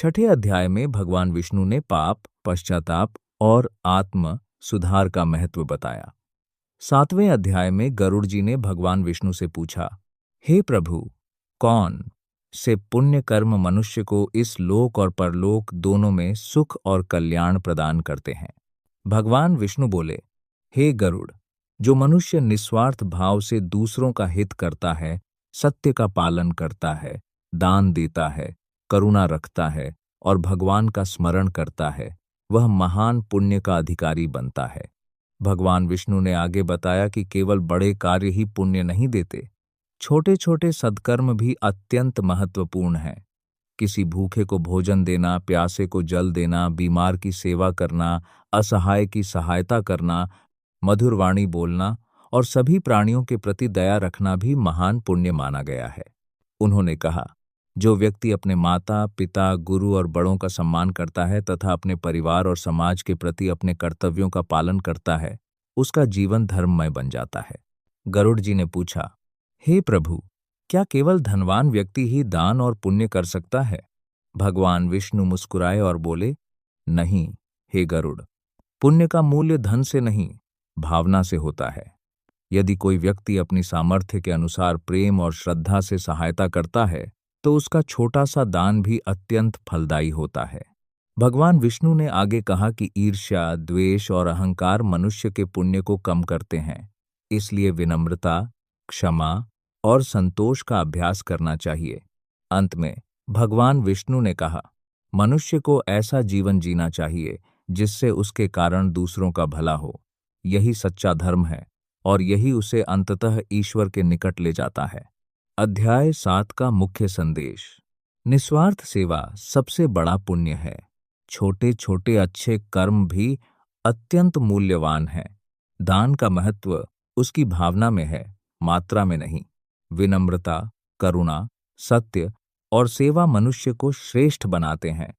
छठे अध्याय में भगवान विष्णु ने पाप, पश्चाताप और आत्म सुधार का महत्व बताया। 7वें अध्याय में गरुड़ जी ने भगवान विष्णु से पूछा, हे प्रभु, कौन से पुण्य कर्म मनुष्य को इस लोक और परलोक दोनों में सुख और कल्याण प्रदान करते हैं? भगवान विष्णु बोले, हे गरुड़, जो मनुष्य निस्वार्थ भाव से दूसरों का हित करता है, सत्य का पालन करता है, दान देता है, करुणा रखता है और भगवान का स्मरण करता है, वह महान पुण्य का अधिकारी बनता है। भगवान विष्णु ने आगे बताया कि केवल बड़े कार्य ही पुण्य नहीं देते, छोटे छोटे सद्कर्म भी अत्यंत महत्वपूर्ण हैं। किसी भूखे को भोजन देना, प्यासे को जल देना, बीमार की सेवा करना, असहाय की सहायता करना, मधुर वाणी बोलना और सभी प्राणियों के प्रति दया रखना भी महान पुण्य माना गया है। उन्होंने कहा, जो व्यक्ति अपने माता, पिता, गुरु और बड़ों का सम्मान करता है तथा अपने परिवार और समाज के प्रति अपने कर्तव्यों का पालन करता है, उसका जीवन धर्ममय बन जाता है। गरुड़ जी ने पूछा, हे प्रभु, क्या केवल धनवान व्यक्ति ही दान और पुण्य कर सकता है? भगवान विष्णु मुस्कुराए और बोले, नहीं हे गरुड़, पुण्य का मूल्य धन से नहीं, भावना से होता है। यदि कोई व्यक्ति अपनी सामर्थ्य के अनुसार प्रेम और श्रद्धा से सहायता करता है तो उसका छोटा सा दान भी अत्यंत फलदायी होता है। भगवान विष्णु ने आगे कहा कि ईर्ष्या, द्वेष और अहंकार मनुष्य के पुण्य को कम करते हैं, इसलिए विनम्रता, क्षमा और संतोष का अभ्यास करना चाहिए। अंत में भगवान विष्णु ने कहा, मनुष्य को ऐसा जीवन जीना चाहिए जिससे उसके कारण दूसरों का भला हो। यही सच्चा धर्म है और यही उसे अंततः ईश्वर के निकट ले जाता है। अध्याय 7 का मुख्य संदेश। निस्वार्थ सेवा सबसे बड़ा पुण्य है। छोटे छोटे अच्छे कर्म भी अत्यंत मूल्यवान हैं। दान का महत्व उसकी भावना में है, मात्रा में नहीं। विनम्रता, करुणा, सत्य और सेवा मनुष्य को श्रेष्ठ बनाते हैं।